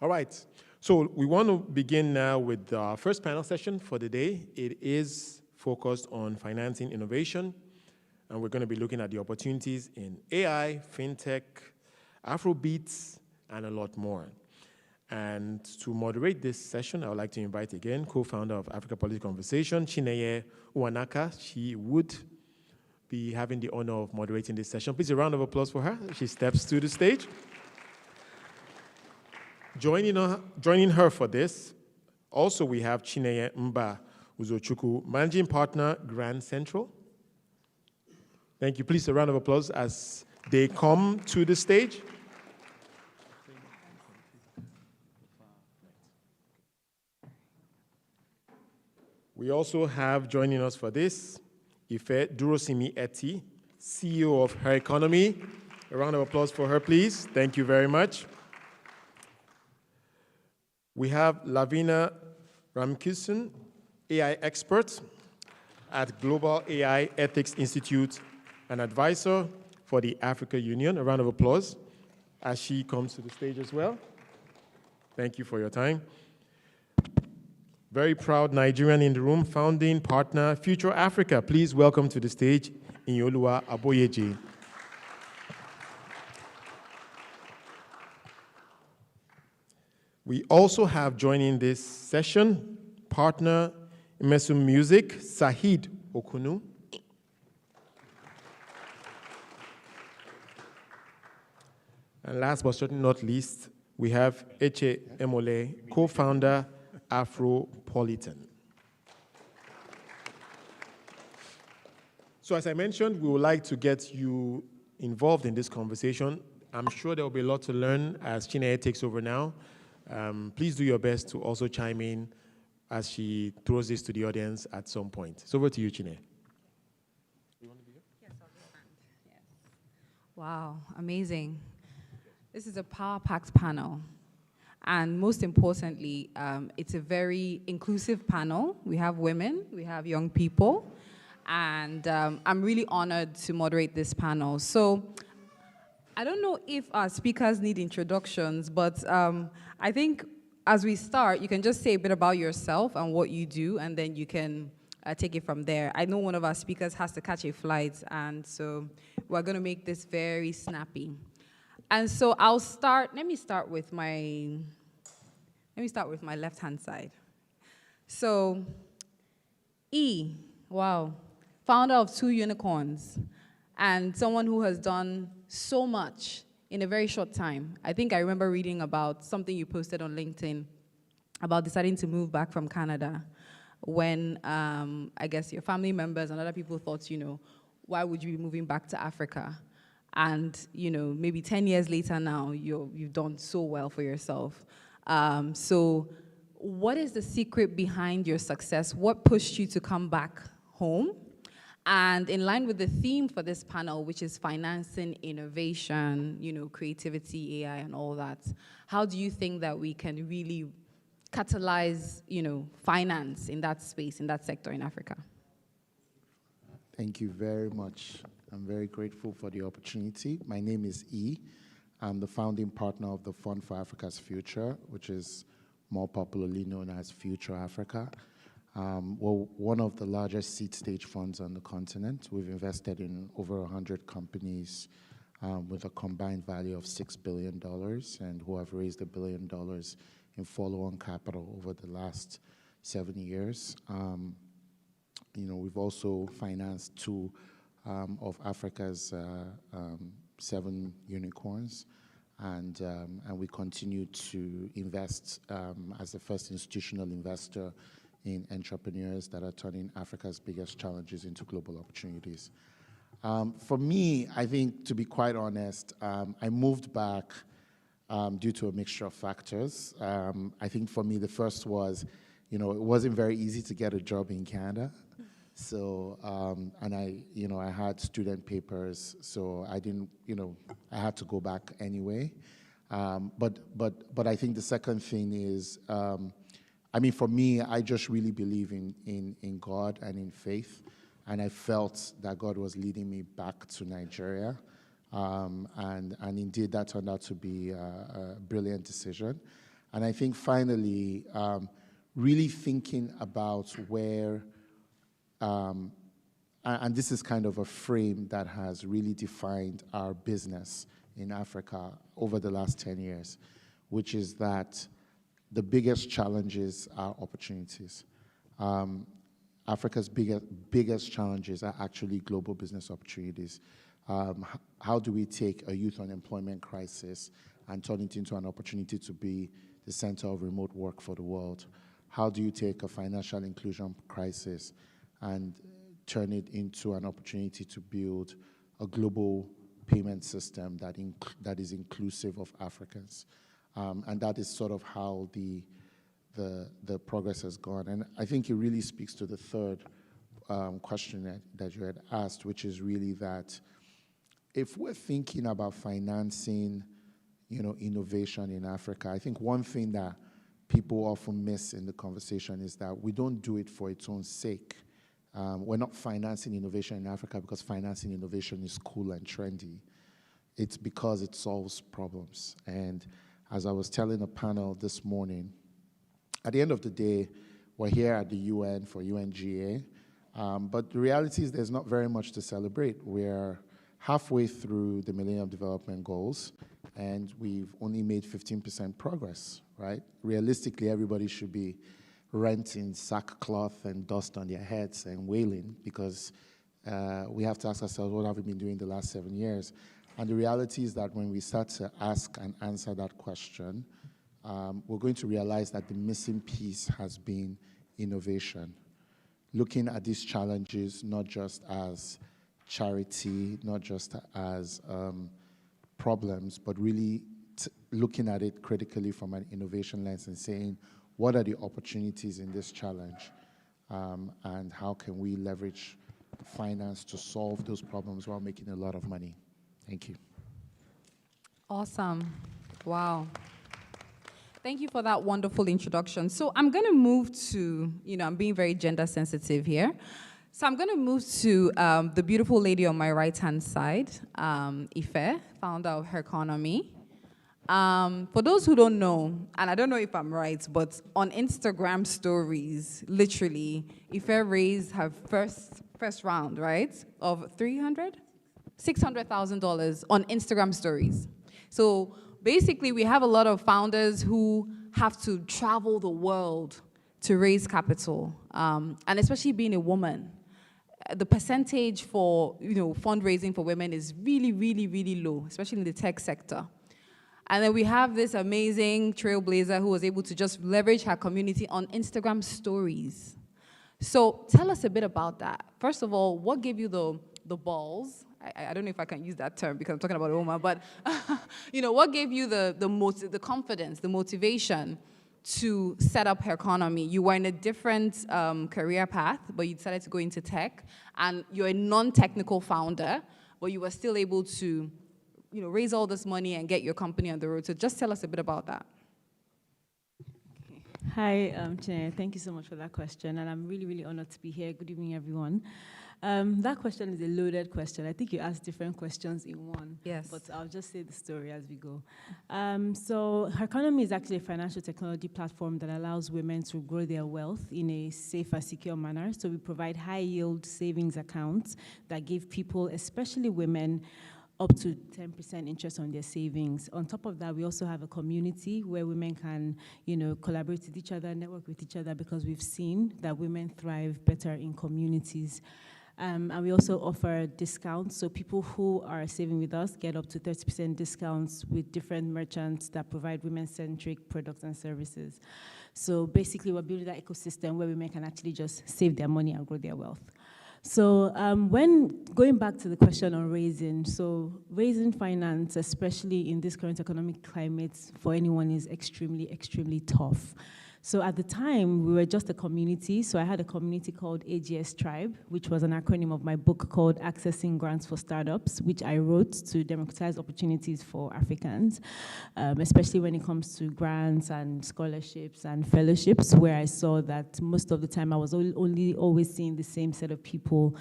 All right, so we want to begin now with our first panel session for the day. It is focused on financing innovation, and we're going to be looking at the opportunities in AI, Fintech, Afrobeats, and a lot more. And to moderate this session, I would like to invite again co-founder of Africa Policy Conversation, Chineye Uwanaka. She would be having the honor of moderating this session. Please, a round of applause for her. She steps to the stage. Joining her for this, also we have Chineye Mba Uzochukwu, Managing Partner, Grand Central. Thank you. Please, a round of applause as they come to the stage. We also have joining us for this, Ife Durosimi Eti, CEO of Her Economy. A round of applause for her, please. Thank you very much. We have Lavina Ramkisson, AI expert at Global AI Ethics Institute, an advisor for the Africa Union. A round of applause as she comes to the stage as well. Thank you for your time. Very proud Nigerian in the room, founding partner, Future Africa. Please welcome to the stage, Inyoluwa Aboyeje. We also have joining this session, partner Imesum Music, Sahid Okunu. And last but certainly not least, we have Eche Emole, co-founder, Afropolitan. So as I mentioned, we would like to get you involved in this conversation. I'm sure there will be a lot to learn as Chineye takes over now. Please do your best to also chime in as she throws this to the audience at some point. So over to you, Chineye. You want to be here? Yes, I'll just stand. Yes. Wow, amazing. This is a power-packed panel. And most importantly, it's a very inclusive panel. We have women, we have young people, and I'm really honored to moderate this panel. So I don't know if our speakers need introductions, but I think as we start, you can just say a bit about yourself and what you do, and then you can take it from there. I know one of our speakers has to catch a flight, and so we're going to make this very snappy. And so I'll start. Let me start with my left-hand side. So, wow, founder of 2 unicorns, and someone who has done so much in a very short time. I think I remember reading about something you posted on LinkedIn about deciding to move back from Canada when I guess your family members and other people thought, why would you be moving back to Africa? And, maybe 10 years later now, you've done so well for yourself. So what is the secret behind your success? What pushed you to come back home? And in line with the theme for this panel, which is financing innovation, creativity, AI, and all that, how do you think that we can really catalyze, finance in that space, in that sector in Africa? Thank you very much. I'm very grateful for the opportunity. My name is E. I'm the founding partner of the Fund for Africa's Future, which is more popularly known as Future Africa. We're one of the largest seed stage funds on the continent. We've invested in over 100 companies with a combined value of $6 billion, and who have raised $1 billion in follow-on capital over the last 7 years. We've also financed 2 of Africa's 7 unicorns, and we continue to invest as the first institutional investor in entrepreneurs that are turning Africa's biggest challenges into global opportunities. For me, I think, to be quite honest, I moved back due to a mixture of factors. I think for me, the first was, it wasn't very easy to get a job in Canada. So, and I had student papers, so I didn't, I had to go back anyway. But I think the second thing is, for me, I just really believe in God and in faith, and I felt that God was leading me back to Nigeria, and indeed that turned out to be a brilliant decision. And I think finally, really thinking about where, and this is kind of a frame that has really defined our business in Africa over the last 10 years, which is that the biggest challenges are opportunities. Africa's biggest challenges are actually global business opportunities. How do we take a youth unemployment crisis and turn it into an opportunity to be the center of remote work for the world? How do you take a financial inclusion crisis and turn it into an opportunity to build a global payment system that is inclusive of Africans? And that is sort of how the progress has gone. And I think it really speaks to the third question that you had asked, which is really that if we're thinking about financing, innovation in Africa, I think one thing that people often miss in the conversation is that we don't do it for its own sake. We're not financing innovation in Africa because financing innovation is cool and trendy. It's because it solves problems. And as I was telling a panel this morning, at the end of the day, we're here at the UN for UNGA, but the reality is there's not very much to celebrate. We're halfway through the Millennium Development Goals, and we've only made 15% progress, right? Realistically, everybody should be renting sackcloth and dust on their heads and wailing, because we have to ask ourselves, what have we been doing the last 7 years? And the reality is that when we start to ask and answer that question, we're going to realize that the missing piece has been innovation. Looking at these challenges not just as charity, not just as problems, but really looking at it critically from an innovation lens and saying, what are the opportunities in this challenge? And how can we leverage finance to solve those problems while making a lot of money? Thank you. Awesome. Wow. Thank you for that wonderful introduction. So I'm going to move to, I'm being very gender sensitive here. So I'm going to move to the beautiful lady on my right-hand side, Ife, founder of Her Economy. For those who don't know, and I don't know if I'm right, but on Instagram stories, literally, Ife raised her first round, right, of $600,000 on Instagram stories. So basically, we have a lot of founders who have to travel the world to raise capital, and especially being a woman. The percentage for fundraising for women is really, really, really low, especially in the tech sector. And then we have this amazing trailblazer who was able to just leverage her community on Instagram stories. So tell us a bit about that. First of all, what gave you the balls? I don't know if I can use that term because I'm talking about a woman, but what gave you the confidence, the motivation to set up Her Economy? You were in a different career path, but you decided to go into tech, and you're a non-technical founder, but you were still able to raise all this money and get your company on the road. So just tell us a bit about that. Okay. Hi, Chineye. Thank you so much for that question, and I'm really, really honored to be here. Good evening, everyone. That question is a loaded question. I think you asked different questions in one. Yes. But I'll just say the story as we go. So Her Economy is actually a financial technology platform that allows women to grow their wealth in a safe and secure manner. So we provide high-yield savings accounts that give people, especially women, up to 10% interest on their savings. On top of that, we also have a community where women can, collaborate with each other, network with each other, because we've seen that women thrive better in communities. And we also offer discounts, so people who are saving with us get up to 30% discounts with different merchants that provide women-centric products and services. So basically, we're building that ecosystem where women can actually just save their money and grow their wealth. So when going back to the question on raising, so raising finance, especially in this current economic climate, for anyone is extremely, extremely tough. So at the time, we were just a community. So I had a community called AGS Tribe, which was an acronym of my book called Accessing Grants for Startups, which I wrote to democratize opportunities for Africans, especially when it comes to grants and scholarships and fellowships, where I saw that most of the time I was only always seeing the same set of people,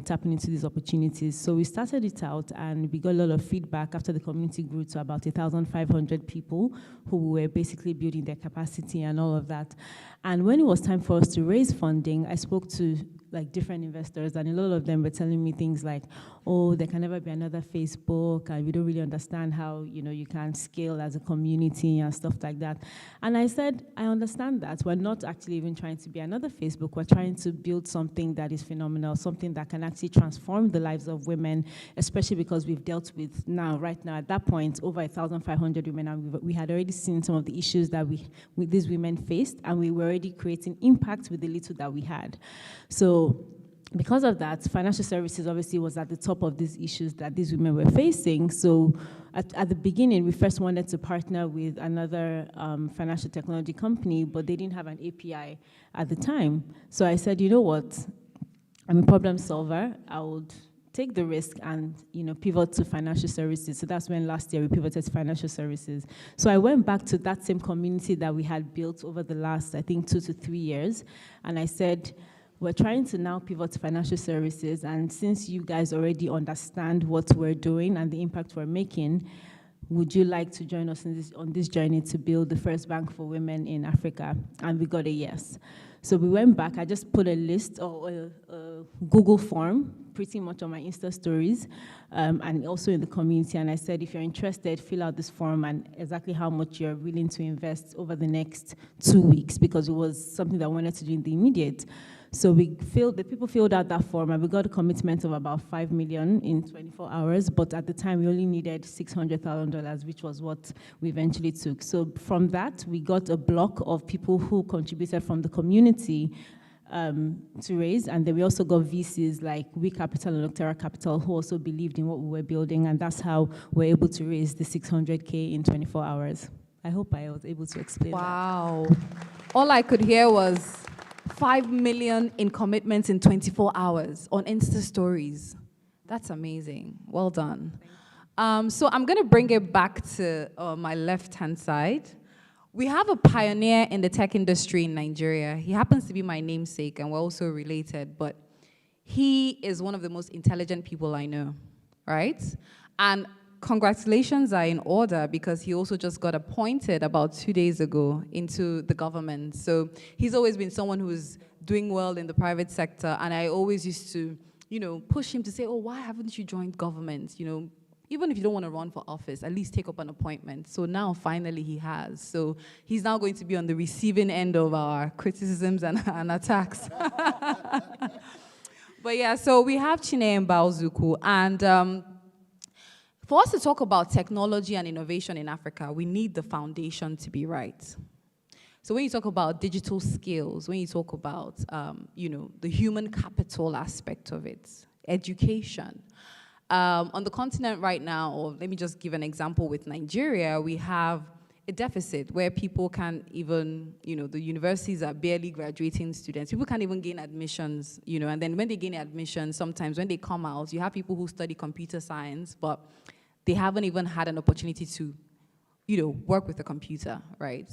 tapping into these opportunities. So we started it out, and we got a lot of feedback after the community grew to about 1,500 people who were basically building their capacity and all of that. And when it was time for us to raise funding, I spoke to different investors, and a lot of them were telling me things like, oh, there can never be another Facebook, and we don't really understand how you can scale as a community and stuff like that. And I said, I understand that. We're not actually even trying to be another Facebook. We're trying to build something that is phenomenal, something that can actually transform the lives of women, especially because we've dealt with right now, at that point, over 1,500 women, and we had already seen some of the issues that these women faced, and we were already creating impact with the little that we had. So because of that, financial services obviously was at the top of these issues that these women were facing. So at the beginning, we first wanted to partner with another financial technology company, but they didn't have an API at the time. So I said, you know what? I'm a problem solver. I would take the risk and pivot to financial services. So that's when last year we pivoted to financial services. So I went back to that same community that we had built over the last, I think, 2 to 3 years. And I said, we're trying to now pivot to financial services, and since you guys already understand what we're doing and the impact we're making, would you like to join us on this journey to build the first bank for women in Africa? And we got a yes. So we went back. I just put a list or a Google form pretty much on my Insta stories and also in the community. And I said, if you're interested, fill out this form and exactly how much you're willing to invest over the next 2 weeks, because it was something that I wanted to do in the immediate. So the people filled out that form, and we got a commitment of about $5 million in 24 hours, but at the time we only needed $600,000, which was what we eventually took. So from that, we got a block of people who contributed from the community to raise, and then we also got VCs like We Capital and Octera Capital who also believed in what we were building, and that's how we're able to raise the $600K in 24 hours. I hope I was able to explain that. Wow. All I could hear was 5 million in commitments in 24 hours on Insta stories. That's amazing. Well done. So I'm going to bring it back to my left-hand side. We have a pioneer in the tech industry in Nigeria. He happens to be my namesake, and we're also related, but he is one of the most intelligent people I know, right? And congratulations are in order, because he also just got appointed about 2 days ago into the government. So he's always been someone who's doing well in the private sector, and I always used to, push him to say, oh, why haven't you joined government? Even if you don't want to run for office, at least take up an appointment. So now, finally, he has. So he's now going to be on the receiving end of our criticisms and attacks. But yeah, so we have Chineye Mbauzuku, and for us to talk about technology and innovation in Africa, we need the foundation to be right. So when you talk about digital skills, when you talk about, the human capital aspect of it, education. On the continent right now, or let me just give an example with Nigeria, we have a deficit where people can't even, the universities are barely graduating students. People can't even gain admissions, and then when they gain admissions, sometimes when they come out, you have people who study computer science, but they haven't even had an opportunity to, work with a computer, right?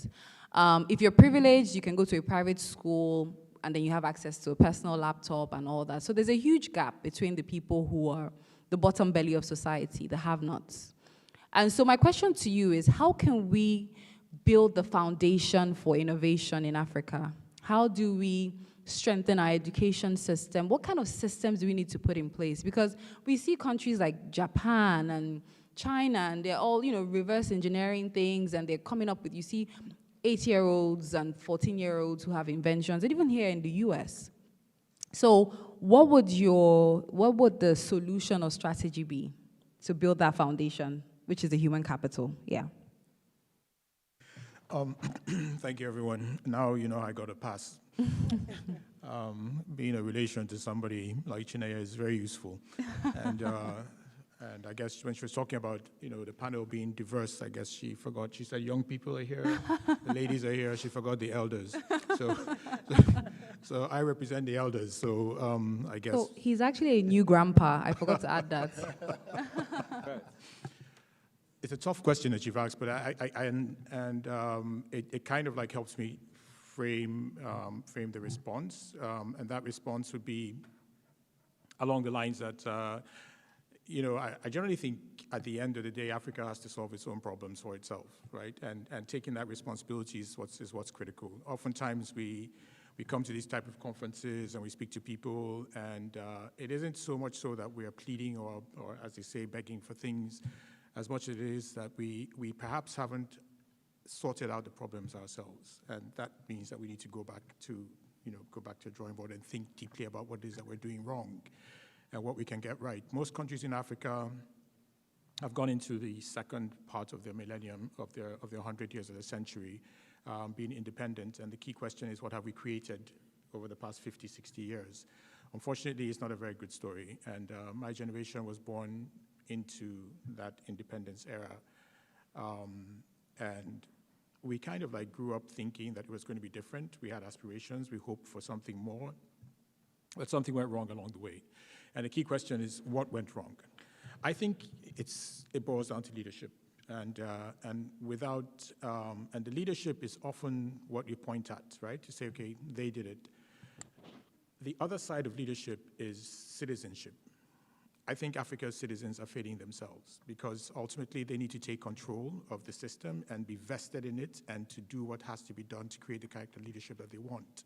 If you're privileged, you can go to a private school, and then you have access to a personal laptop and all that. So there's a huge gap between the people who are the bottom belly of society, the have-nots. And so my question to you is, how can we build the foundation for innovation in Africa? How do we strengthen our education system? What kind of systems do we need to put in place? Because we see countries like Japan and China, and they're all, reverse engineering things, and they're coming up with, 8-year-olds and 14-year-olds who have inventions, and even here in the US. So what would the solution or strategy be to build that foundation, which is the human capital? Yeah. Thank you, everyone. Now you know I got a pass. Being a relation to somebody like Chineye is very useful. And I guess when she was talking about, the panel being diverse, I guess she forgot. She said young people are here, the ladies are here. She forgot the elders. So I represent the elders. So I guess. So he's actually a new grandpa. I forgot to add that. It's a tough question that you've asked, but it kind of like helps me frame the response, and that response would be along the lines that I generally think at the end of the day, Africa has to solve its own problems for itself, right? And taking that responsibility is what's critical. Oftentimes we come to these type of conferences and we speak to people, and it isn't so much so that we are pleading or as they say, begging for things, as much as it is that we perhaps haven't sorted out the problems ourselves, and that means that we need to go back to a drawing board and think deeply about what it is that we're doing wrong and what we can get right. Most countries in Africa have gone into the second part of their millennium, of their 100 years of the century, being independent, and the key question is, what have we created over the past 50, 60 years? Unfortunately, it's not a very good story, and my generation was born into that independence era, and we kind of like grew up thinking that it was going to be different. We had aspirations, we hoped for something more, but something went wrong along the way. And the key question is, what went wrong? I think it boils down to leadership, and the leadership is often what you point at, right? To say, okay, they did it. The other side of leadership is citizenship. I think Africa's citizens are failing themselves because ultimately they need to take control of the system and be vested in it and to do what has to be done to create the character leadership that they want.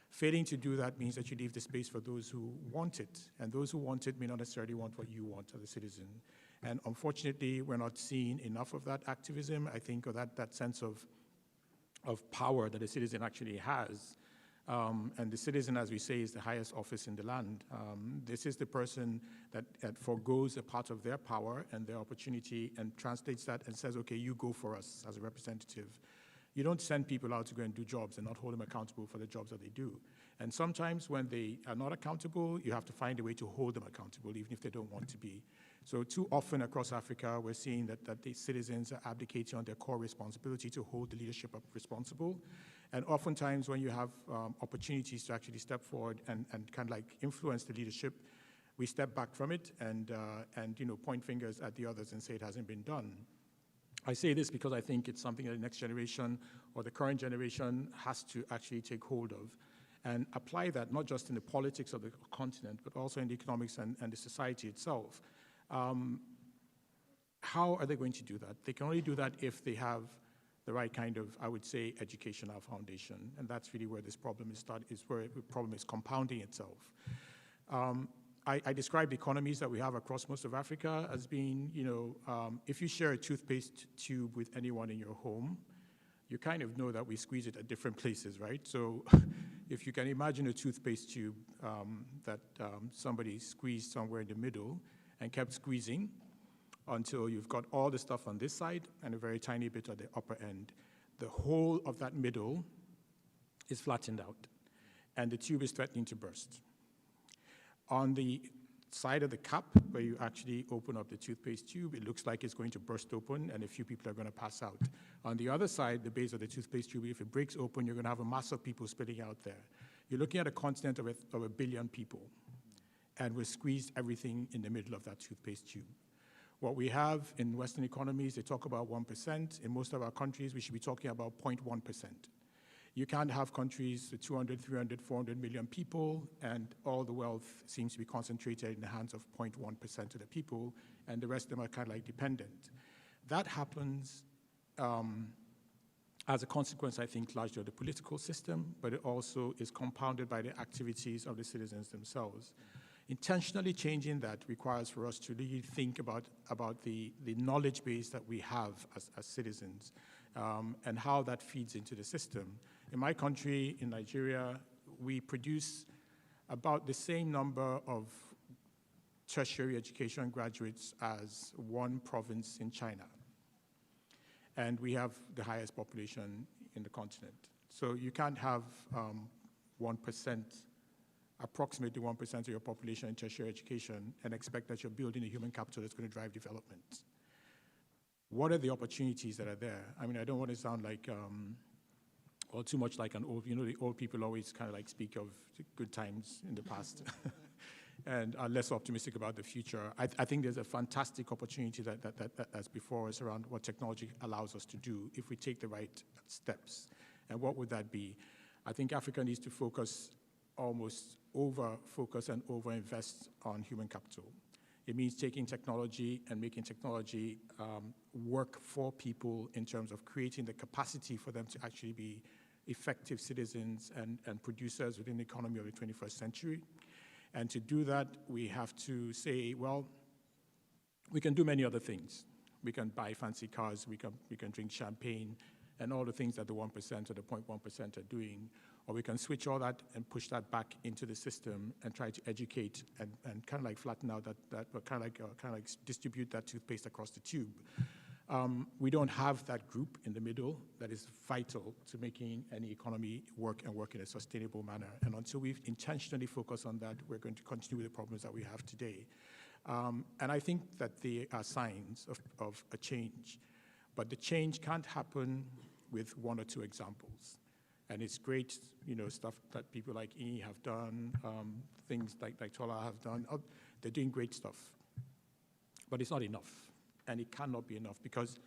Failing to do that means that you leave the space for those who want it, and those who want it may not necessarily want what you want as a citizen. And unfortunately, we're not seeing enough of that activism, I think, or that sense of power that a citizen actually has. And the citizen, as we say, is the highest office in the land. This is the person that forgoes a part of their power and their opportunity and translates that and says, okay, you go for us as a representative. You don't send people out to go and do jobs and not hold them accountable for the jobs that they do. And sometimes when they are not accountable, you have to find a way to hold them accountable, even if they don't want to be. So too often across Africa, we're seeing that the citizens are abdicating on their core responsibility to hold the leadership up responsible. And oftentimes when you have opportunities to actually step forward and kind of like influence the leadership, we step back from it and point fingers at the others and say it hasn't been done. I say this because I think it's something that the next generation or the current generation has to actually take hold of and apply that not just in the politics of the continent, but also in the economics and the society itself. How are they going to do that? They can only do that if they have the right kind of, I would say, educational foundation, and that's really where this problem is where the problem is compounding itself. I describe the economies that we have across most of Africa as being, if you share a toothpaste tube with anyone in your home, you kind of know that we squeeze it at different places, right? So if you can imagine a toothpaste tube that somebody squeezed somewhere in the middle and kept squeezing until you've got all the stuff on this side and a very tiny bit at the upper end, the whole of that middle is flattened out, and the tube is threatening to burst. On the side of the cap where you actually open up the toothpaste tube, it looks like it's going to burst open and a few people are going to pass out. On the other side, the base of the toothpaste tube, if it breaks open, you're going to have a mass of people spilling out there. You're looking at a continent of a billion people, and we've squeezed everything in the middle of that toothpaste tube. What we have in Western economies, they talk about 1%. In most of our countries, we should be talking about 0.1%. You can't have countries with 200, 300, 400 million people, and all the wealth seems to be concentrated in the hands of 0.1% of the people, and the rest of them are kind of like dependent. That happens as a consequence, I think, largely of the political system, but it also is compounded by the activities of the citizens themselves. Intentionally changing that requires for us to really think about the knowledge base that we have as citizens and how that feeds into the system. In my country, in Nigeria, we produce about the same number of tertiary education graduates as one province in China. And we have the highest population in the continent. So you can't have 1% approximately 1% of your population in tertiary education and expect that you're building a human capital that's going to drive development. What are the opportunities that are there? I mean, I don't want to sound like, or too much like an old, the old people always kind of like speak of the good times in the past and are less optimistic about the future. I think there's a fantastic opportunity that's before us around what technology allows us to do if we take the right steps. And what would that be? I think Africa needs to almost over-focus and over-invest on human capital. It means taking technology and making technology work for people in terms of creating the capacity for them to actually be effective citizens and producers within the economy of the 21st century. And to do that, we have to say, well, we can do many other things. We can buy fancy cars, we can drink champagne, and all the things that the 1% or the 0.1% are doing. Or we can switch all that and push that back into the system and try to educate and kind of like flatten out but kind of like distribute that toothpaste across the tube. We don't have that group in the middle that is vital to making any economy work and work in a sustainable manner. And until we intentionally focus on that, we're going to continue with the problems that we have today. And I think that there are signs of a change, but the change can't happen with one or two examples. And it's great, stuff that people like E have done, things like Tola have done. They're doing great stuff. But it's not enough. And it cannot be enough because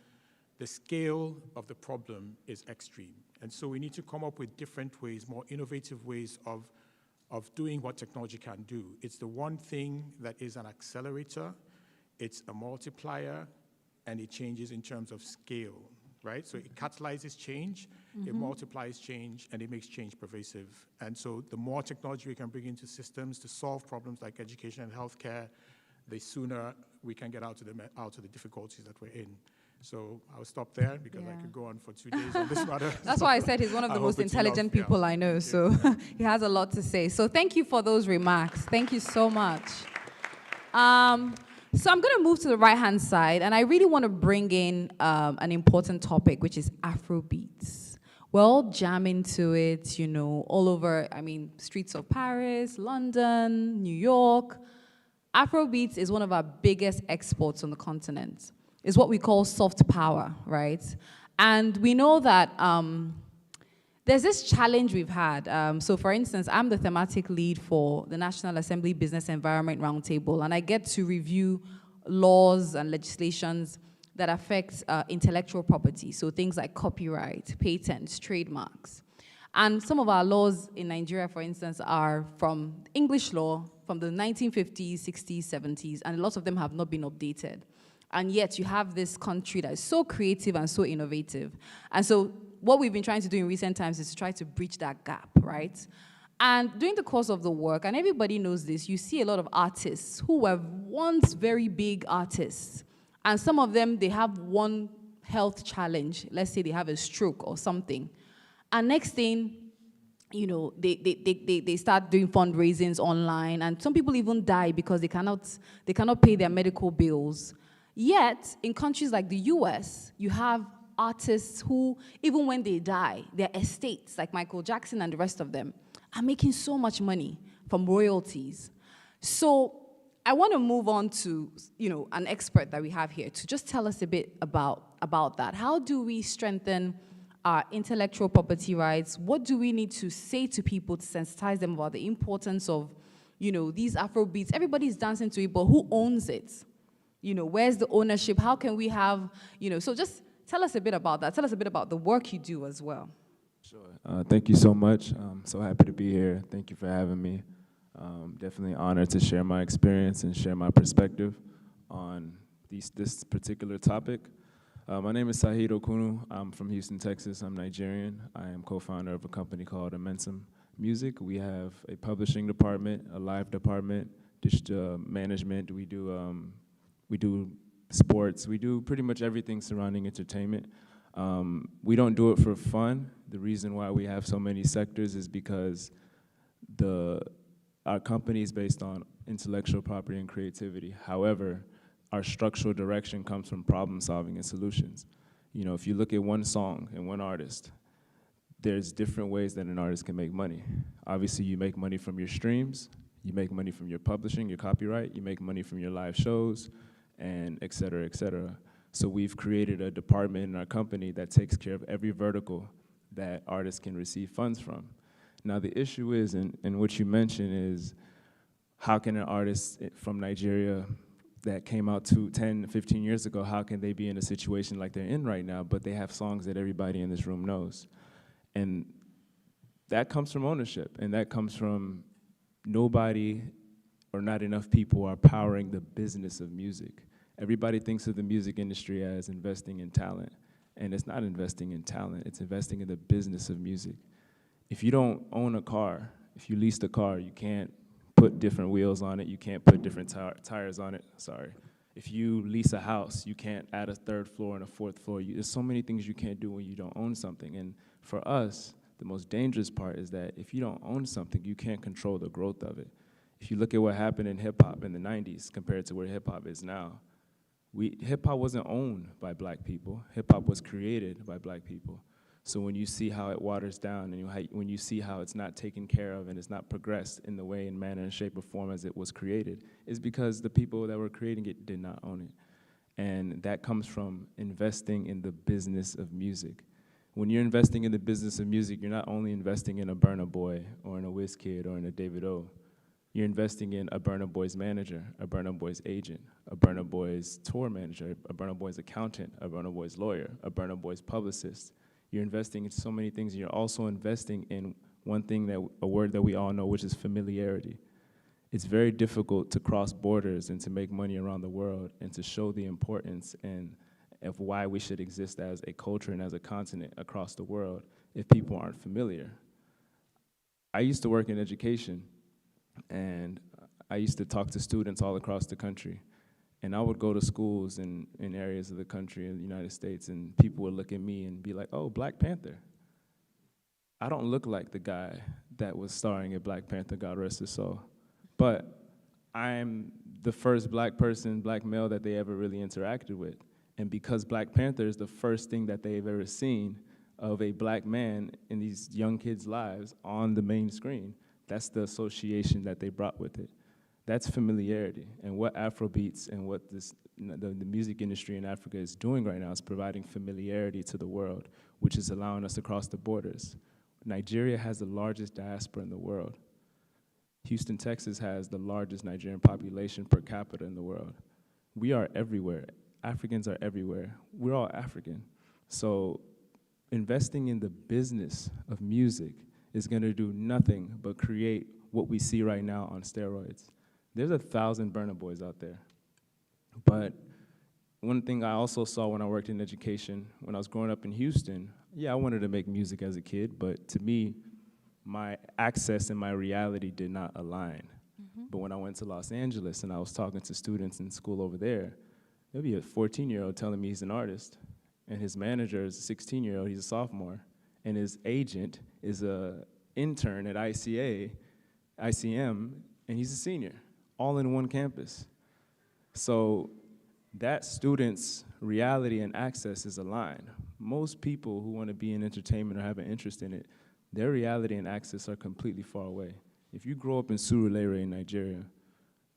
the scale of the problem is extreme. And so we need to come up with different ways, more innovative ways of doing what technology can do. It's the one thing that is an accelerator, it's a multiplier, and it changes in terms of scale. Right? So it catalyzes change, it multiplies change, and it makes change pervasive. And so the more technology we can bring into systems to solve problems like education and healthcare, the sooner we can get out of the difficulties that we're in. So I'll stop there because I could go on for 2 days on this matter. That's why I said he's one of the most intelligent people I know, so he has a lot to say. So thank you for those remarks. Thank you so much. So I'm going to move to the right-hand side, and I really want to bring in an important topic, which is Afrobeats. We're all jamming to it, all over, streets of Paris, London, New York. Afrobeats is one of our biggest exports on the continent. It's what we call soft power, right? And we know that there's this challenge we've had. So for instance, I'm the thematic lead for the National Assembly Business Environment Roundtable, and I get to review laws and legislations that affect intellectual property. So things like copyright, patents, trademarks. And some of our laws in Nigeria, for instance, are from English law from the 1950s, 60s, 70s, and lots of them have not been updated. And yet you have this country that is so creative and so innovative. And so what we've been trying to do in recent times is to try to bridge that gap, right? And during the course of the work, and everybody knows this, you see a lot of artists who were once very big artists. And some of them, they have one health challenge. Let's say they have a stroke or something. And next thing, they start doing fundraisings online. And some people even die because they cannot pay their medical bills. Yet, in countries like the US, you have artists who, even when they die, their estates, like Michael Jackson and the rest of them, are making so much money from royalties. So I want to move on to, an expert that we have here to just tell us a bit about that. How do we strengthen our intellectual property rights? What do we need to say to people to sensitize them about the importance of, these Afrobeats? Everybody's dancing to it, but who owns it? Where's the ownership? How can we have, so just tell us a bit about that. Tell us a bit about the work you do as well. Sure. Thank you so much. I'm so happy to be here. Thank you for having me. Definitely honored to share my experience and share my perspective on this particular topic. My name is Sahid Okunu. I'm from Houston, Texas. I'm Nigerian. I am co-founder of a company called Imensum Music. We have a publishing department, a live department, digital management. We do sports. We do pretty much everything surrounding entertainment. We don't do it for fun. The reason why we have so many sectors is because our company is based on intellectual property and creativity. However, our structural direction comes from problem solving and solutions. If you look at one song and one artist, there's different ways that an artist can make money. Obviously, you make money from your streams, you make money from your publishing, your copyright, you make money from your live shows, and et cetera, et cetera. So we've created a department in our company that takes care of every vertical that artists can receive funds from. Now the issue is, and what you mentioned is, how can an artist from Nigeria that came out 10, 15 years ago, how can they be in a situation like they're in right now, but they have songs that everybody in this room knows? And that comes from ownership, and that comes from nobody or not enough people are powering the business of music. Everybody thinks of the music industry as investing in talent, and it's not investing in talent, it's investing in the business of music. If you don't own a car, if you lease the car, you can't put different wheels on it, you can't put different tires on it, sorry. If you lease a house, you can't add a third floor and a fourth floor. There's so many things you can't do when you don't own something. And for us, the most dangerous part is that if you don't own something, you can't control the growth of it. If you look at what happened in hip hop in the 90s compared to where hip hop is now, hip hop wasn't owned by black people. Hip hop was created by black people. So when you see how it waters down, and when you see how it's not taken care of and it's not progressed in the way and manner and shape or form as it was created, is because the people that were creating it did not own it. And that comes from investing in the business of music. When you're investing in the business of music, you're not only investing in a Burna Boy or in a Wizkid or in a David O. You're investing in a Burna Boy's manager, a Burna Boy's agent, a Burna Boy's tour manager, a Burna Boy's accountant, a Burna Boy's lawyer, a Burna Boy's publicist. You're investing in so many things, and you're also investing in one thing, a word that we all know, which is familiarity. It's very difficult to cross borders and to make money around the world and to show the importance of why we should exist as a culture and as a continent across the world if people aren't familiar. I used to work in education, and I used to talk to students all across the country. And I would go to schools in areas of the country in the United States, and people would look at me and be like, oh, Black Panther. I don't look like the guy that was starring in Black Panther, God rest his soul. But I'm the first black male that they ever really interacted with. And because Black Panther is the first thing that they've ever seen of a black man in these young kids' lives on the main screen, that's the association that they brought with it. That's familiarity. And what Afrobeats and what the music industry in Africa is doing right now is providing familiarity to the world, which is allowing us to cross the borders. Nigeria has the largest diaspora in the world. Houston, Texas has the largest Nigerian population per capita in the world. We are everywhere. Africans are everywhere. We're all African. So investing in the business of music is gonna do nothing but create what we see right now on steroids. There's 1,000 Burna Boys out there. But one thing I also saw when I worked in education, when I was growing up in Houston, yeah, I wanted to make music as a kid, but to me, my access and my reality did not align. But when I went to Los Angeles and I was talking to students in school over there, there'd be a 14-year-old telling me he's an artist, and his manager is a 16-year-old, he's a sophomore, and his agent is an intern at ICM, and he's a senior, all in one campus. So that student's reality and access is aligned. Most people who want to be in entertainment or have an interest in it, their reality and access are completely far away. If you grow up in Surulere in Nigeria,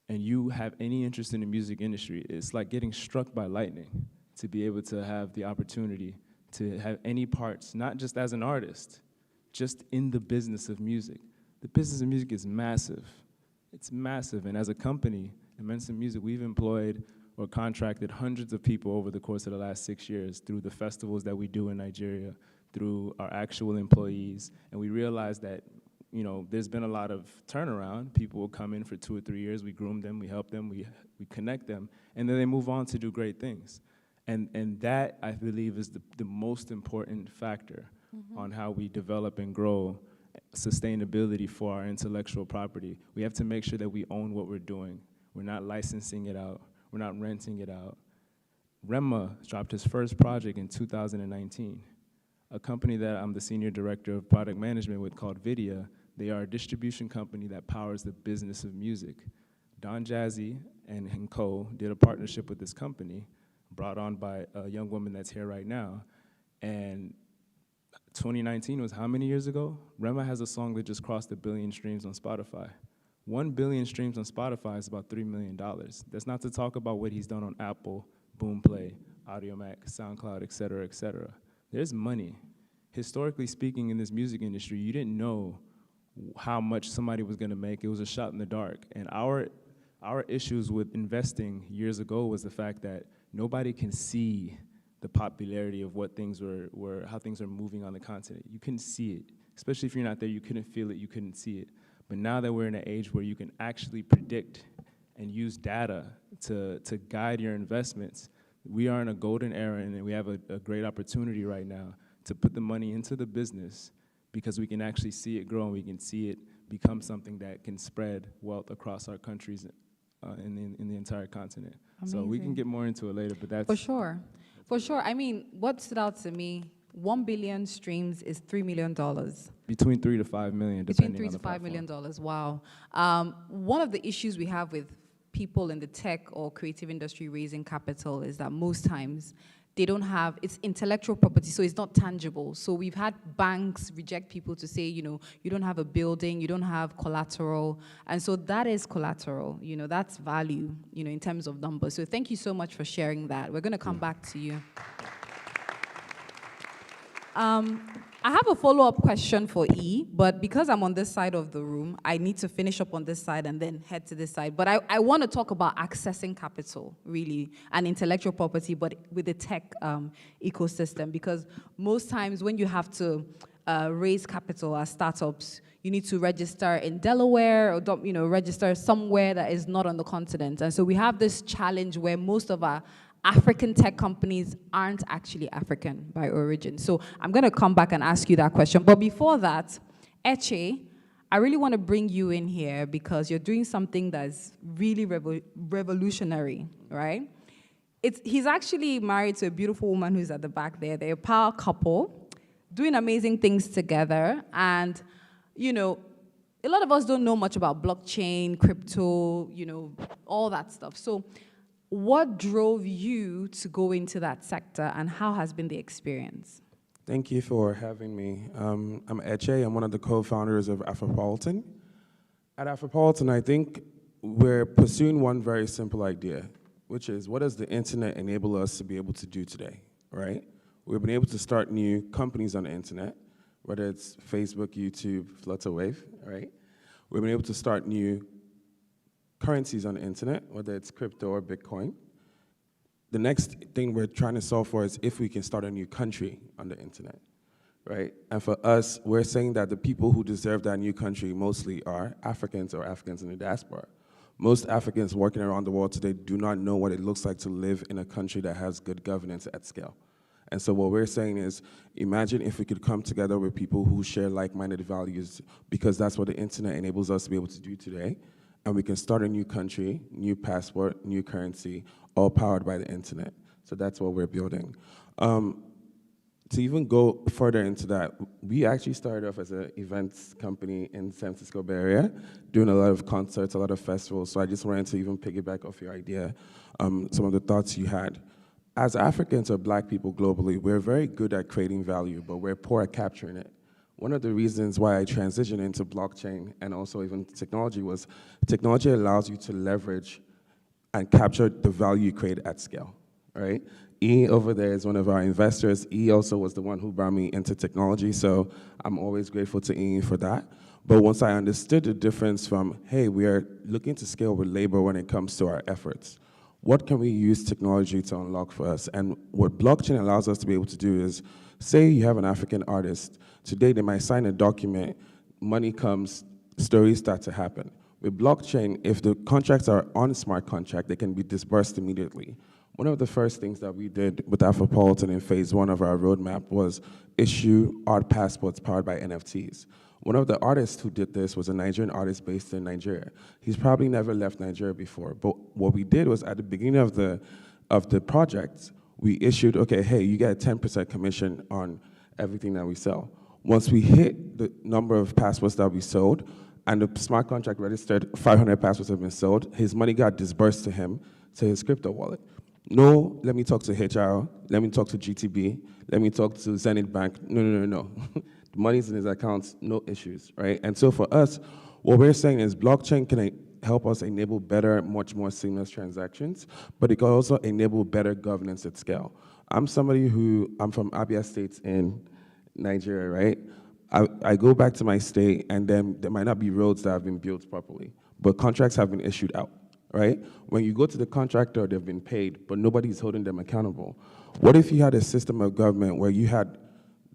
and you have any interest in the music industry, it's like getting struck by lightning to be able to have the opportunity to have any parts, not just as an artist, just in the business of music. The business of music is massive. It's massive, and as a company, Immensa Music, we've employed or contracted hundreds of people over the course of the last 6 years through the festivals that we do in Nigeria, through our actual employees, and we realized that there's been a lot of turnaround. People will come in for 2 or 3 years, we groom them, we help them, we connect them, and then they move on to do great things. And that, I believe, is the most important factor on how we develop and grow sustainability for our intellectual property. We have to make sure that we own what we're doing. We're not licensing it out, we're not renting it out. Rema dropped his first project in 2019. A company that I'm the senior director of product management with called Vidya, they are a distribution company that powers the business of music. Don Jazzy and co did a partnership with this company, brought on by a young woman that's here right now, and 2019 was how many years ago? Rema has a song that just crossed 1 billion streams on Spotify. 1 billion streams on Spotify is about $3 million. That's not to talk about what he's done on Apple, Boomplay, Audiomack, SoundCloud, et cetera, et cetera. There's money. Historically speaking, in this music industry, you didn't know how much somebody was gonna make. It was a shot in the dark. And our issues with investing years ago was the fact that nobody can see the popularity of what things were how things are moving on the continent. You couldn't see it. Especially if you're not there, you couldn't feel it, you couldn't see it. But now that we're in an age where you can actually predict and use data to guide your investments, we are in a golden era, and we have a great opportunity right now to put the money into the business, because we can actually see it grow and we can see it become something that can spread wealth across our countries in the entire continent. Amazing. So we can get more into it later, but that's... For sure. For sure. I mean, what stood out to me, 1 billion streams is $3 million. Between 3 to 5 million, Between depending on the $3 to $5 million. platform. Wow. One of the issues we have with people in the tech or creative industry raising capital is that most times they don't have, it's intellectual property, so it's not tangible. So we've had banks reject people to say, you know, you don't have a building, you don't have collateral. And so that is collateral, you know, that's value, you know, in terms of numbers. So thank you so much for sharing that. We're gonna come back to you. I have a follow-up question for E, but because I'm on this side of the room, I need to finish up on this side and then head to this side. But I want to talk about accessing capital, really, and intellectual property, but with the tech ecosystem, because most times when you have to raise capital as startups, you need to register in Delaware or, you know, register somewhere that is not on the continent. And so we have this challenge where most of our African tech companies aren't actually African by origin. So I'm going to come back and ask you that question. But before that, Eche, I really want to bring you in here because you're doing something that's really revolutionary, right? He's actually married to a beautiful woman who's at the back there. They're a power couple, doing amazing things together. And, you know, a lot of us don't know much about blockchain, crypto, you know, all that stuff. So what drove you to go into that sector, and how has been the experience? Thank you for having me. I'm Eche. I'm one of the co-founders of Afropolitan. At Afropolitan, I think we're pursuing one very simple idea, which is, what does the internet enable us to be able to do today, right? We've been able to start new companies on the internet, whether it's Facebook, YouTube, Flutterwave, right? We've been able to start new currencies on the internet, whether it's crypto or Bitcoin. The next thing we're trying to solve for is if we can start a new country on the internet, right? And for us, we're saying that the people who deserve that new country mostly are Africans or Africans in the diaspora. Most Africans working around the world today do not know what it looks like to live in a country that has good governance at scale. And so what we're saying is, imagine if we could come together with people who share like-minded values, because that's what the internet enables us to be able to do today. And we can start a new country, new passport, new currency, all powered by the internet. So that's what we're building. To even go further into that, we actually started off as an events company in San Francisco Bay Area, doing a lot of concerts, a lot of festivals. So I just wanted to even piggyback off your idea, some of the thoughts you had. As Africans or Black people globally, we're very good at creating value, but we're poor at capturing it. One of the reasons why I transitioned into blockchain and also even technology was technology allows you to leverage and capture the value you create at scale, right? E over there is one of our investors. E also was the one who brought me into technology, so I'm always grateful to E for that. But once I understood the difference from, hey, we are looking to scale with labor when it comes to our efforts, what can we use technology to unlock for us? And what blockchain allows us to be able to do is, say you have an African artist, today they might sign a document, money comes, stories start to happen. With blockchain, if the contracts are on a smart contract, they can be disbursed immediately. One of the first things that we did with Afropolitan in phase 1 of our roadmap was issue art passports powered by NFTs. One of the artists who did this was a Nigerian artist based in Nigeria. He's probably never left Nigeria before, but what we did was at the beginning of the project, we issued, okay, hey, you get a 10% commission on everything that we sell. Once we hit the number of passports that we sold, and the smart contract registered 500 passports have been sold, his money got disbursed to him, to his crypto wallet. No, let me talk to HR, let me talk to GTB, let me talk to Zenith Bank. No. The money's in his accounts, no issues, right? And so for us, what we're saying is blockchain can help us enable better, much more seamless transactions, but it can also enable better governance at scale. I'm from Abia State in Nigeria, right? I go back to my state, and then there might not be roads that have been built properly, but contracts have been issued out, right? When you go to the contractor, they've been paid, but nobody's holding them accountable. What if you had a system of government where you had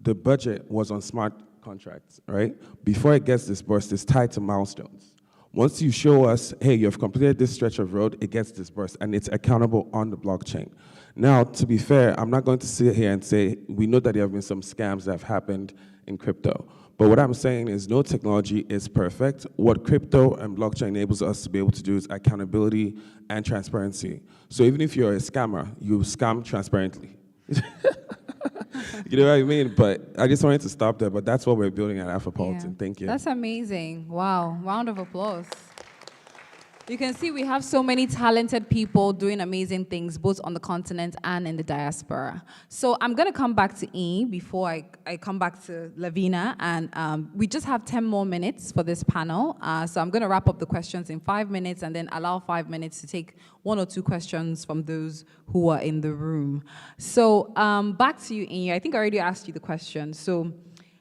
the budget was on smart contracts, right? Before it gets disbursed, it's tied to milestones. Once you show us, hey, you've completed this stretch of road, it gets disbursed, and it's accountable on the blockchain. Now, to be fair, I'm not going to sit here and say, we know that there have been some scams that have happened in crypto. But what I'm saying is no technology is perfect. What crypto and blockchain enables us to be able to do is accountability and transparency. So even if you're a scammer, you scam transparently. You know what I mean? But I just wanted to stop there, but that's what we're building at Afropolitan. Yeah. Thank you. That's amazing. Wow. Round of applause. You can see we have so many talented people doing amazing things, both on the continent and in the diaspora. So I'm going to come back to E before I come back to Lavina. And we just have 10 more minutes for this panel. So I'm going to wrap up the questions in 5 minutes and then allow 5 minutes to take 1 or 2 questions from those who are in the room. So back to you, E. I think I already asked you the question. So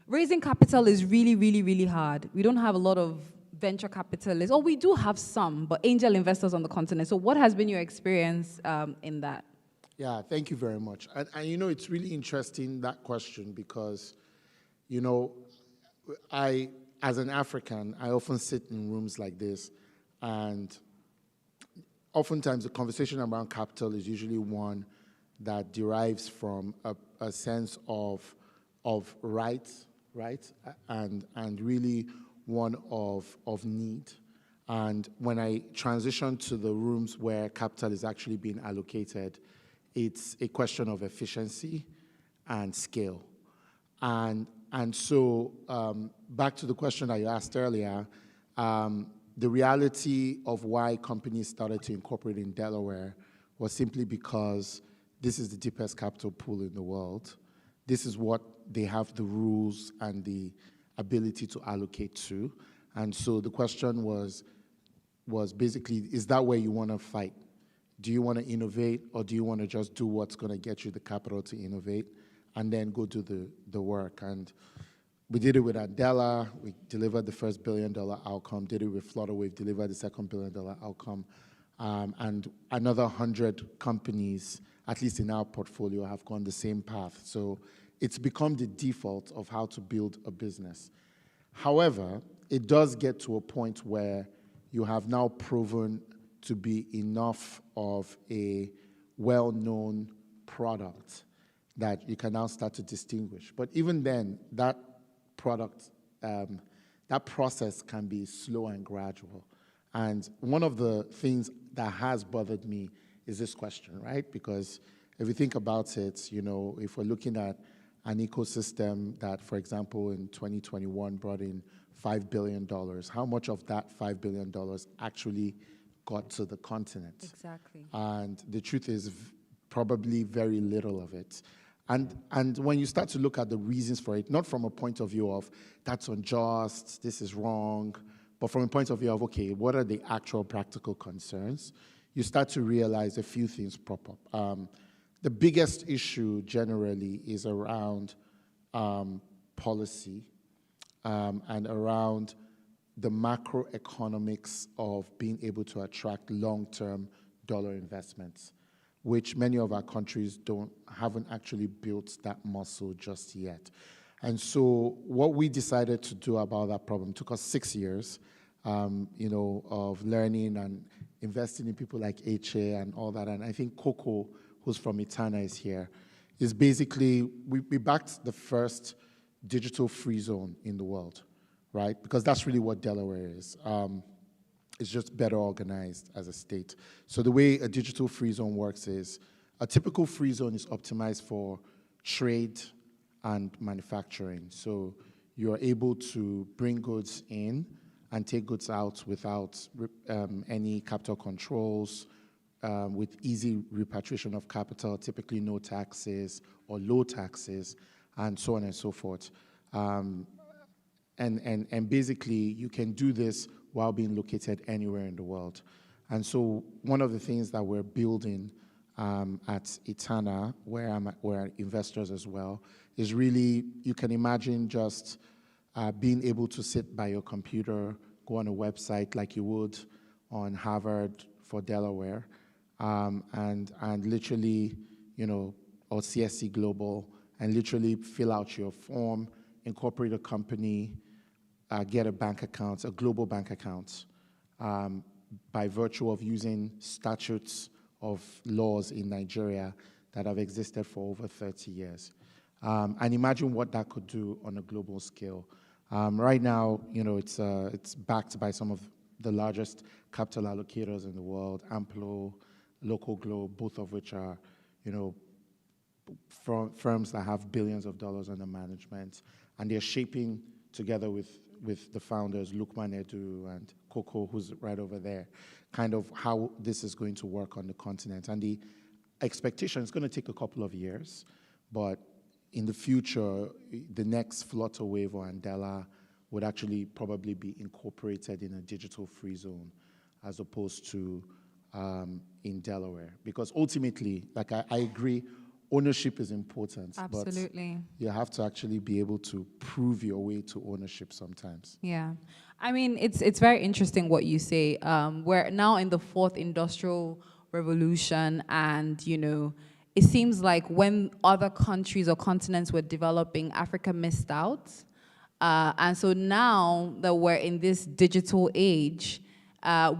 raising capital is really, really, really hard. We don't have a lot of venture capitalists, or we do have some, but angel investors on the continent. So what has been your experience in that? Yeah, thank you very much. And you know, it's really interesting, that question, because, you know, as an African, I often sit in rooms like this, and oftentimes the conversation around capital is usually one that derives from a sense of rights, right? And really one of need. And when I transition to the rooms where capital is actually being allocated, it's a question of efficiency and scale. And so back to the question that you asked earlier, the reality of why companies started to incorporate in Delaware was simply because this is the deepest capital pool in the world. This is what they have the rules and the ability to allocate to. And so the question was basically, is that where you want to fight? Do you want to innovate, or do you want to just do what's going to get you the capital to innovate and then go do the work? And we did it with Andela. We delivered the first $1 billion outcome. Did it with Flutterwave, delivered the second $1 billion outcome. And another 100 companies, at least in our portfolio, have gone the same path. So it's become the default of how to build a business. However, it does get to a point where you have now proven to be enough of a well-known product that you can now start to distinguish. But even then, that product, that process can be slow and gradual. And one of the things that has bothered me is this question, right? Because if you think about it, you know, if we're looking at an ecosystem that, for example, in 2021 brought in $5 billion, how much of that $5 billion actually got to the continent? Exactly. And the truth is probably very little of it. And when you start to look at the reasons for it, not from a point of view of that's unjust, this is wrong, but from a point of view of, okay, what are the actual practical concerns? You start to realize a few things pop up. The biggest issue generally is around policy and around the macroeconomics of being able to attract long-term dollar investments, which many of our countries haven't actually built that muscle just yet. And so what we decided to do about that problem took us 6 years, you know, of learning and investing in people like HA and all that. And I think Coco, who's from Itana, is here, is basically, we backed the first digital free zone in the world, right? Because that's really what Delaware is. It's just better organized as a state. So the way a digital free zone works is, a typical free zone is optimized for trade and manufacturing. So you're able to bring goods in and take goods out without any capital controls, with easy repatriation of capital, typically no taxes or low taxes, and so on and so forth. And basically, you can do this while being located anywhere in the world. And so one of the things that we're building at Etana, where we're investors as well, is really, you can imagine just being able to sit by your computer, go on a website like you would on Harvard for Delaware, and literally, or CSC Global, and literally fill out your form, incorporate a company, get a bank account, a global bank account, by virtue of using statutes of laws in Nigeria that have existed for over 30 years. And imagine what that could do on a global scale. Right now, it's backed by some of the largest capital allocators in the world, Amplo, Local Globe, both of which are, firms that have billions of dollars under management, and they're shaping together with the founders, Lukman Edu and Coco, who's right over there, kind of how this is going to work on the continent. And the expectation is going to take a couple of years, but in the future, the next Flutter Wave or Andela would actually probably be incorporated in a digital free zone as opposed to in Delaware. Because ultimately, like I agree, ownership is important. Absolutely. But you have to actually be able to prove your way to ownership sometimes. Yeah. I mean, it's very interesting what you say. We're now in the fourth industrial revolution, and, it seems like when other countries or continents were developing, Africa missed out. And so now that we're in this digital age,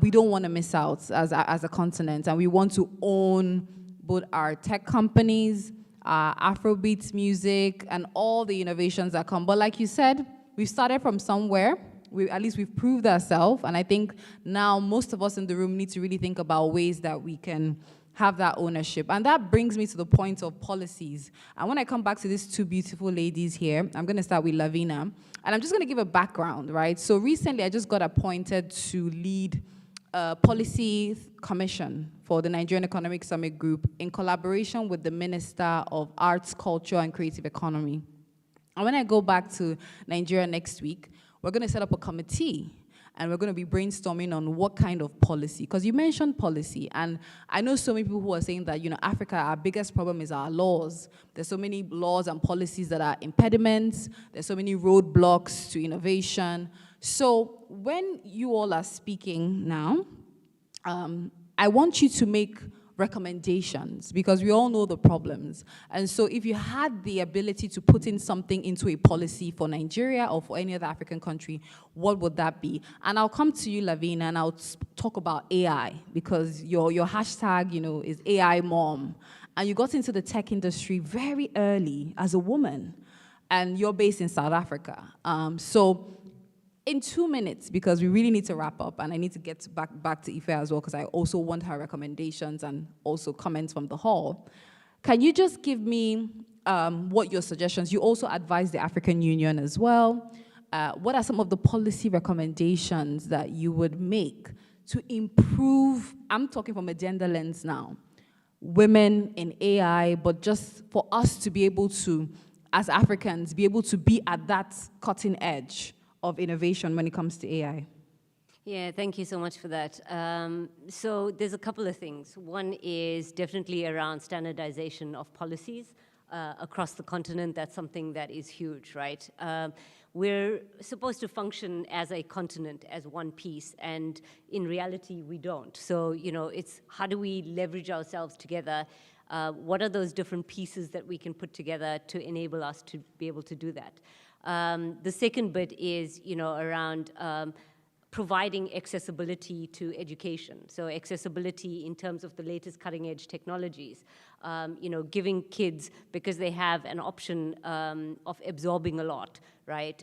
we don't want to miss out as a continent, and we want to own both our tech companies, Afrobeats music, and all the innovations that come. But like you said, we've started from somewhere. At least we've proved ourselves, and I think now most of us in the room need to really think about ways that we can have that ownership. And that brings me to the point of policies. And when I come back to these two beautiful ladies here, I'm going to start with Lavina, and I'm just going to give a background, right? So recently, I just got appointed to lead a policy commission for the Nigerian Economic Summit Group in collaboration with the Minister of Arts, Culture, and Creative Economy. And when I go back to Nigeria next week, we're going to set up a committee, and we're going to be brainstorming on what kind of policy. Because you mentioned policy, and I know so many people who are saying that, Africa, our biggest problem is our laws. There's so many laws and policies that are impediments. There's so many roadblocks to innovation. So when you all are speaking now, I want you to make recommendations, because we all know the problems. And so if you had the ability to put in something into a policy for Nigeria or for any other African country, what would that be? And I'll come to you, Lavina, and I'll talk about AI, because your hashtag, is AI mom. And you got into the tech industry very early as a woman, and you're based in South Africa. So in 2 minutes, because we really need to wrap up, and I need to get back to Ife as well, because I also want her recommendations and also comments from the hall. Can you just give me what your suggestions? You also advise the African Union as well. What are some of the policy recommendations that you would make to improve, I'm talking from a gender lens now, women in AI, but just for us to be able to, as Africans, be able to be at that cutting edge of innovation when it comes to AI? Yeah, thank you so much for that. So there's a couple of things. One is definitely around standardization of policies across the continent. That's something that is huge, right? We're supposed to function as a continent, as one piece, and in reality, we don't. So, it's how do we leverage ourselves together? What are those different pieces that we can put together to enable us to be able to do that? The second bit is, around providing accessibility to education. So accessibility in terms of the latest cutting edge technologies, giving kids, because they have an option of absorbing a lot, right?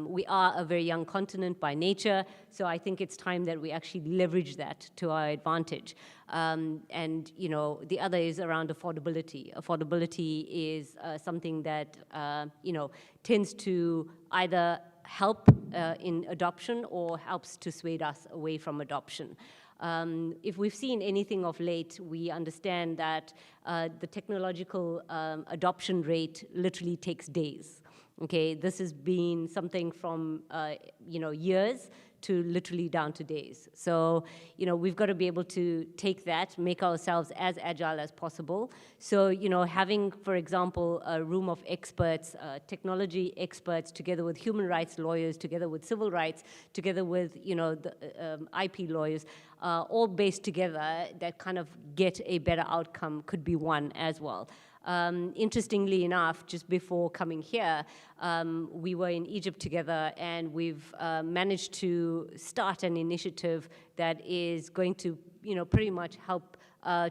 We are a very young continent by nature, so I think it's time that we actually leverage that to our advantage. And, the other is around affordability. Affordability is something that, tends to either help in adoption or helps to sway us away from adoption. If we've seen anything of late, we understand that the technological adoption rate literally takes days. Okay, this has been something from years to literally down to days. So, we've got to be able to take that, make ourselves as agile as possible. So, having, for example, a room of experts, technology experts, together with human rights lawyers, together with civil rights, together with, the IP lawyers, all based together that kind of get a better outcome could be one as well. Interestingly enough, just before coming here, we were in Egypt together, and we've managed to start an initiative that is going to, pretty much help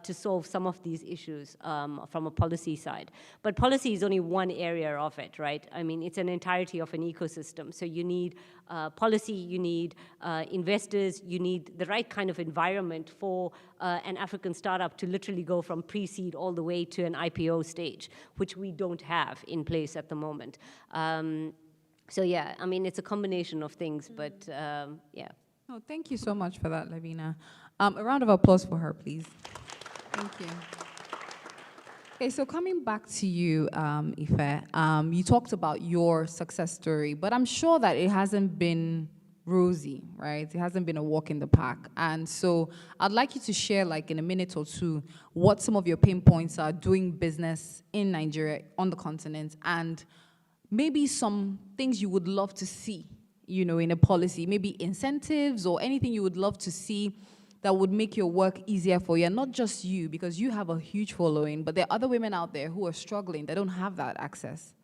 to solve some of these issues from a policy side. But policy is only one area of it, right? I mean, it's an entirety of an ecosystem. So you need policy, you need investors, you need the right kind of environment for an African startup to literally go from pre-seed all the way to an IPO stage, which we don't have in place at the moment. So yeah, I mean, it's a combination of things, but yeah. Oh, thank you so much for that, Lavina. A round of applause for her, please. Thank you. Okay, so coming back to you, Ife, you talked about your success story, but I'm sure that it hasn't been rosy, right? It hasn't been a walk in the park. And so I'd like you to share, like in a minute or two, what some of your pain points are doing business in Nigeria, on the continent, and maybe some things you would love to see, in a policy, maybe incentives or anything you would love to see that would make your work easier for you, and not just you, because you have a huge following, but there are other women out there who are struggling. They don't have that access.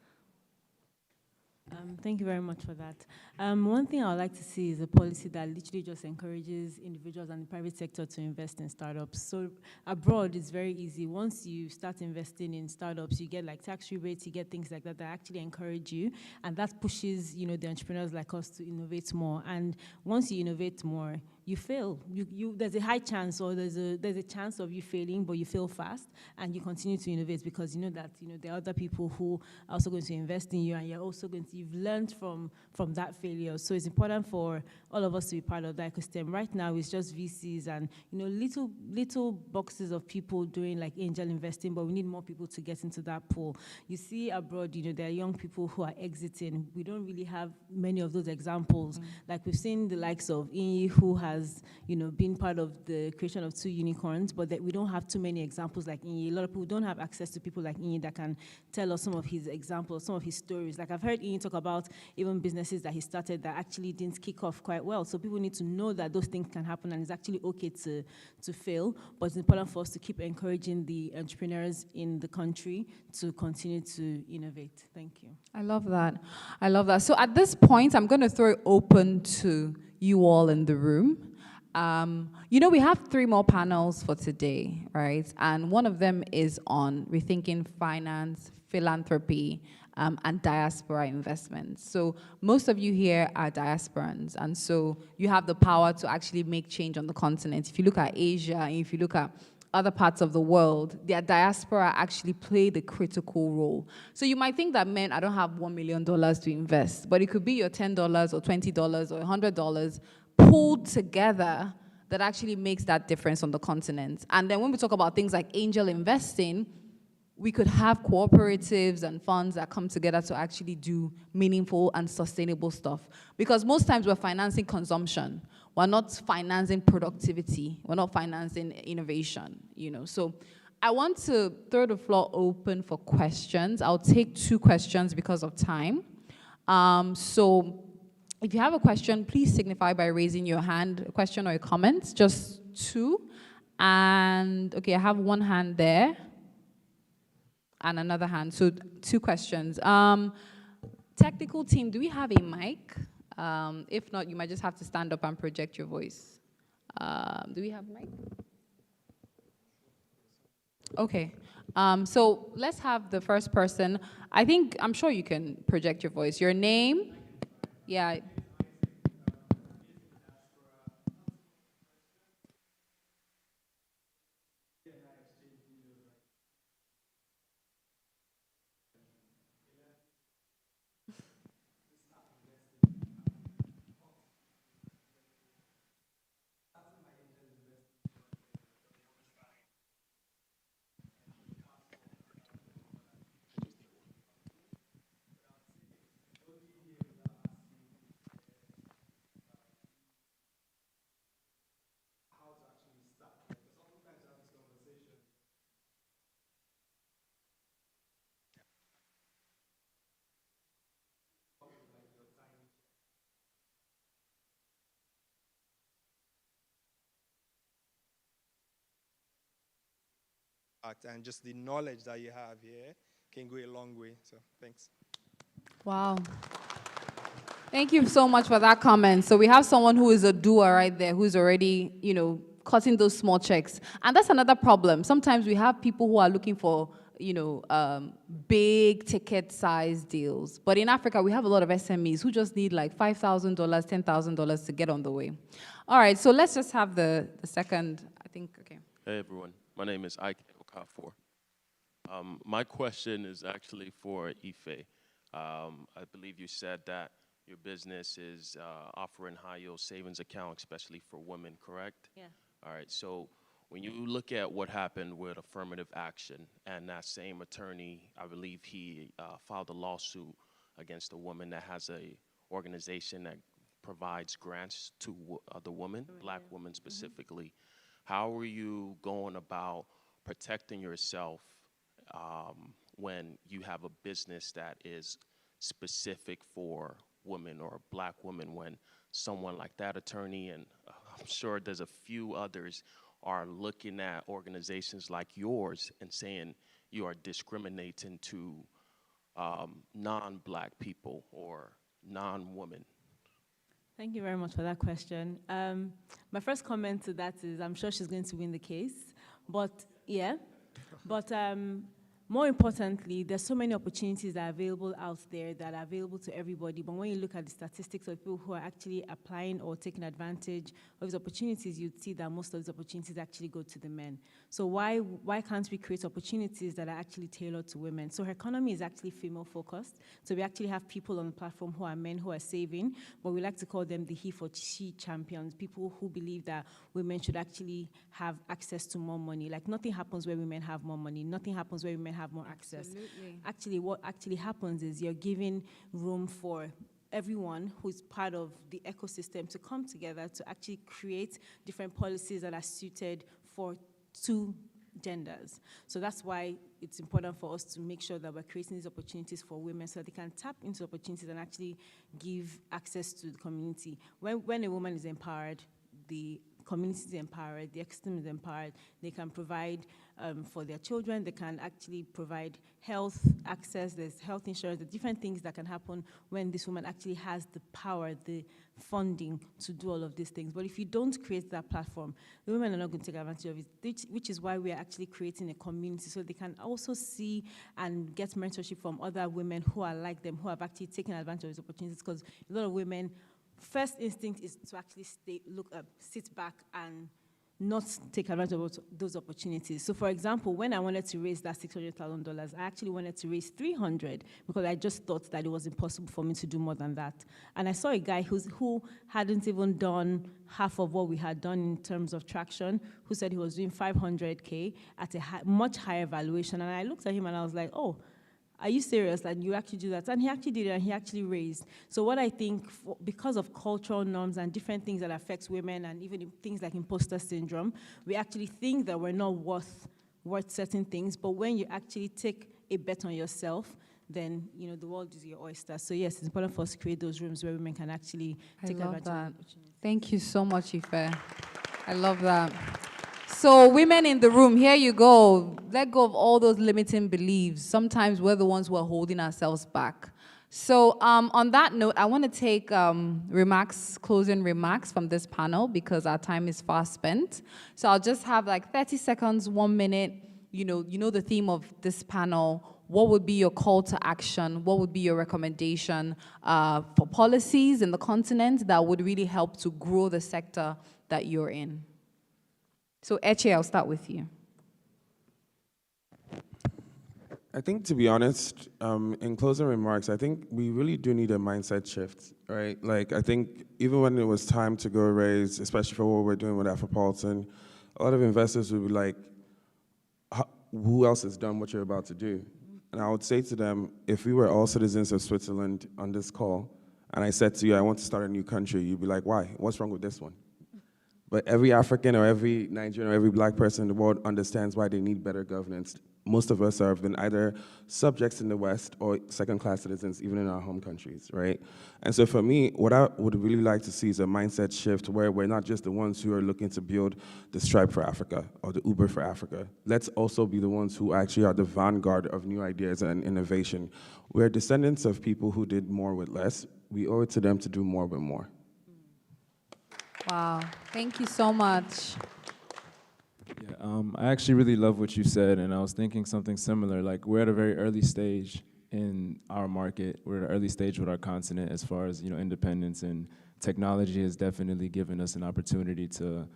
Thank you very much for that. One thing I would like to see is a policy that literally just encourages individuals and the private sector to invest in startups. So abroad, it's very easy. Once you start investing in startups, you get like tax rebates, you get things like that that actually encourage you, and that pushes the entrepreneurs like us to innovate more. And once you innovate more, you fail. There's a high chance, or there's a chance of you failing, but you fail fast, and you continue to innovate because you know that there are other people who are also going to invest in you, and you've learned from that failure. So it's important for all of us to be part of that ecosystem. Right now, it's just VCs and little boxes of people doing like angel investing, but we need more people to get into that pool. You see abroad, there are young people who are exiting. We don't really have many of those examples. Like we've seen the likes of Inyi, who has been part of the creation of 2 unicorns, but that we don't have too many examples like Inyi. A lot of people don't have access to people like Inyi that can tell us some of his examples, some of his stories. Like I've heard Inyi talk about even businesses that he started that actually didn't kick off quite well. So people need to know that those things can happen, and it's actually okay to fail, but it's important for us to keep encouraging the entrepreneurs in the country to continue to innovate. Thank you. I love that. I love that. So at this point, I'm going to throw it open to you all in the room. We have 3 more panels for today, right? And one of them is on rethinking finance, philanthropy, and diaspora investments. So most of you here are diasporans, and so you have the power to actually make change on the continent. If you look at Asia, and if you look at other parts of the world, their diaspora actually play the critical role. So you might think that, man, I don't have $1 million to invest, but it could be your $10 or $20 or $100 pulled together that actually makes that difference on the continent. And then when we talk about things like angel investing, we could have cooperatives and funds that come together to actually do meaningful and sustainable stuff. Because most times we're financing consumption. We're not financing productivity. We're not financing innovation, So I want to throw the floor open for questions. I'll take 2 questions because of time. So if you have a question, please signify by raising your hand, a question or a comment, just 2. And okay, I have 1 hand there and another hand, so 2 questions. Technical team, do we have a mic? If not, you might just have to stand up and project your voice. Do we have a mic? Okay. So let's have the first person. I'm sure you can project your voice. Your name? Yeah. impact, and just the knowledge that you have here can go a long way. So thanks. Wow. Thank you so much for that comment. So we have someone who is a doer right there, who's already, cutting those small checks. And that's another problem. Sometimes we have people who are looking for, big ticket size deals. But in Africa, we have a lot of SMEs who just need like $5,000, $10,000 to get on the way. All right, so let's just have the second, I think, okay. Hey everyone, my name is Ike Okafor. My question is actually for Ife. I believe you said that your business is offering high yield savings account, especially for women, correct? Yeah. All right, so when you look at what happened with affirmative action, and that same attorney, I believe he filed a lawsuit against a woman that has a organization that provides grants to other women, black women specifically. How are you going about protecting yourself when you have a business that is specific for women or black women, when someone like that attorney, and I'm sure there's a few others, are looking at organizations like yours and saying you are discriminating to non-black people or non-women? Thank you very much for that question. My first comment to that is I'm sure she's going to win the case, but yeah. But more importantly, there's so many opportunities that are available out there that are available to everybody. But when you look at the statistics of people who are actually applying or taking advantage of these opportunities, you'd see that most of these opportunities actually go to the men. So why can't we create opportunities that are actually tailored to women? So her economy is actually female-focused. So we actually have people on the platform who are men who are saving, but we like to call them the he for she champions, people who believe that women should actually have access to more money. Like nothing happens where women have more money. Nothing happens where women have more access. Absolutely. Actually, what actually happens is you're giving room for everyone who's part of the ecosystem to come together to actually create different policies that are suited for two genders. So that's why it's important for us to make sure that we're creating these opportunities for women so that they can tap into opportunities and actually give access to the community. When a woman is empowered, the community is empowered, the ecosystem is empowered, they can provide for their children, they can actually provide health access, there's health insurance, the different things that can happen when this woman actually has the power, the funding to do all of these things. But if you don't create that platform, the women are not going to take advantage of it, which is why we are actually creating a community so they can also see and get mentorship from other women who are like them, who have actually taken advantage of these opportunities, because a lot of women, first instinct is to actually sit back and not take advantage of those opportunities. So for example, when I wanted to raise that $600,000, I actually wanted to raise 300 because I just thought that it was impossible for me to do more than that. And I saw a guy who hadn't even done half of what we had done in terms of traction, who said he was doing 500K at a much higher valuation. And I looked at him and I was like, oh, are you serious that you actually do that? And he actually did it, and he actually raised. So what I think, because of cultural norms and different things that affect women, and even things like imposter syndrome, we actually think that we're not worth certain things. But when you actually take a bet on yourself, then the world is your oyster. So yes, it's important for us to create those rooms where women can actually take advantage of opportunities. Thank you so much, Ife. I love that. So women in the room, here you go. Let go of all those limiting beliefs. Sometimes we're the ones who are holding ourselves back. So on that note, I want to take closing remarks from this panel because our time is fast spent. So I'll just have like 30 seconds, 1 minute. You know the theme of this panel. What would be your call to action? What would be your recommendation for policies in the continent that would really help to grow the sector that you're in? So, Eche, I'll start with you. I think, to be honest, in closing remarks, I think we really do need a mindset shift, right? Like, I think even when it was time to go raise, especially for what we're doing with Afropolitan, a lot of investors would be like, who else has done what you're about to do? And I would say to them, if we were all citizens of Switzerland on this call, and I said to you, I want to start a new country, you'd be like, why? What's wrong with this one? But every African or every Nigerian or every black person in the world understands why they need better governance most of us have been either subjects in the West or second-class citizens, even in our home countries, right? And so for me, what I would really like to see is a mindset shift where we're not just the ones who are looking to build the Stripe for Africa or the Uber for Africa. Let's also be the ones who actually are the vanguard of new ideas and innovation. We're descendants of people who did more with less. We owe it to them to do more with more. Wow, thank you so much. Yeah, I actually really love what you said, and I was thinking something similar. Like, we're at a very early stage in our market. We're at an early stage with our continent as far as, independence, and technology has definitely given us an opportunity to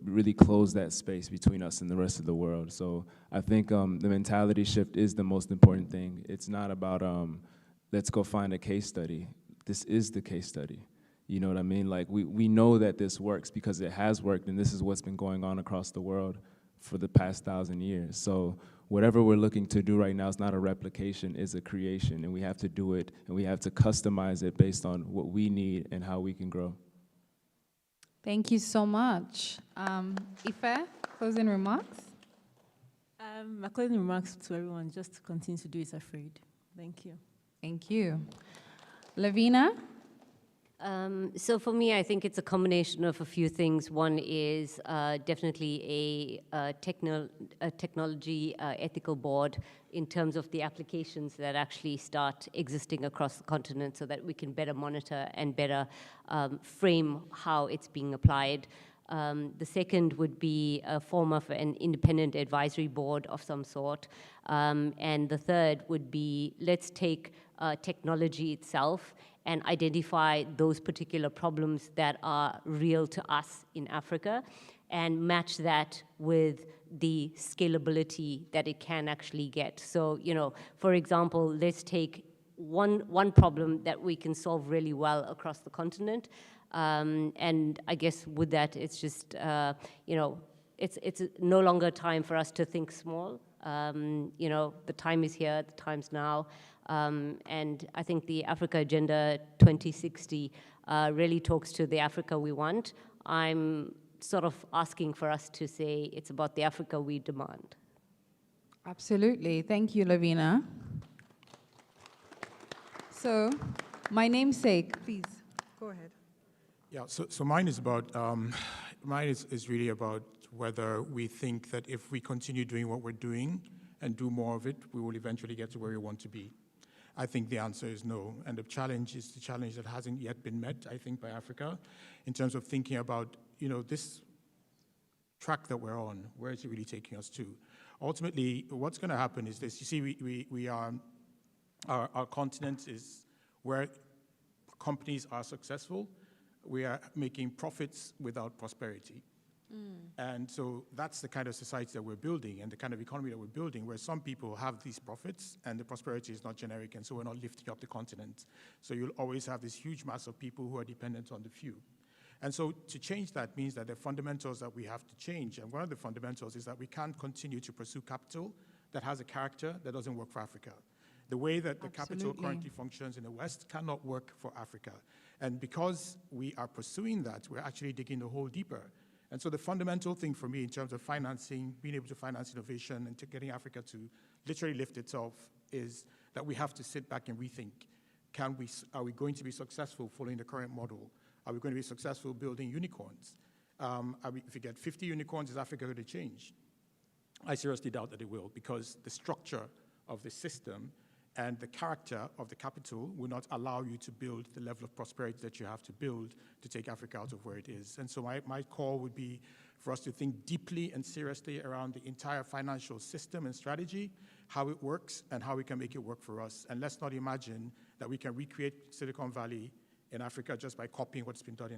really close that space between us and the rest of the world. So I think the mentality shift is the most important thing. It's not about, let's go find a case study. This is the case study. You know what I mean? Like, we know that this works because it has worked, and this is what's been going on across the world for the past 1,000 years. So whatever we're looking to do right now is not a replication, it's a creation, and we have to do it, and we have to customize it based on what we need and how we can grow. Thank you so much. Ife, closing remarks? My closing remarks to everyone, just to continue to do it afraid. Thank you. Thank you. Lavina? So for me, I think it's a combination of a few things. One is definitely a technology ethical board in terms of the applications that actually start existing across the continent so that we can better monitor and better frame how it's being applied. The second would be a form of an independent advisory board of some sort. And the third would be, let's take technology itself and identify those particular problems that are real to us in Africa and match that with the scalability that it can actually get. So, for example, let's take one problem that we can solve really well across the continent. And I guess with that, it's just, it's no longer time for us to think small. The time is here, the time's now. And I think the Africa Agenda 2060 really talks to the Africa we want. I'm sort of asking for us to say it's about the Africa we demand. Absolutely. Thank you, Lavina. So, my namesake, please, go ahead. Yeah, so mine is about, mine is really about whether we think that if we continue doing what we're doing and do more of it, we will eventually get to where we want to be. I think the answer is no, and the challenge is the challenge that hasn't yet been met, I think, by Africa, in terms of thinking about, this track that we're on, where is it really taking us to? Ultimately, what's going to happen is this. You see, we are, our continent is where companies are successful. We are making profits without prosperity. And so that's the kind of society that we're building and the kind of economy that we're building, where some people have these profits and the prosperity is not generic, and so we're not lifting up the continent. So you'll always have this huge mass of people who are dependent on the few. And so to change that means that there are fundamentals that we have to change. And one of the fundamentals is that we can't continue to pursue capital that has a character that doesn't work for Africa. The way that the capital currently functions in the West cannot work for Africa. And because we are pursuing that, we're actually digging a hole deeper. And so the fundamental thing for me in terms of financing, being able to finance innovation and to getting Africa to literally lift itself is that we have to sit back and rethink. Are we going to be successful following the current model? Are we going to be successful building unicorns? If you get 50 unicorns, is Africa going to change? I seriously doubt that it will, because the structure of the system and the character of the capital will not allow you to build the level of prosperity that you have to build to take Africa out of where it is. And so my call would be for us to think deeply and seriously around the entire financial system and strategy, how it works and how we can make it work for us. And let's not imagine that we can recreate Silicon Valley in Africa just by copying what's been done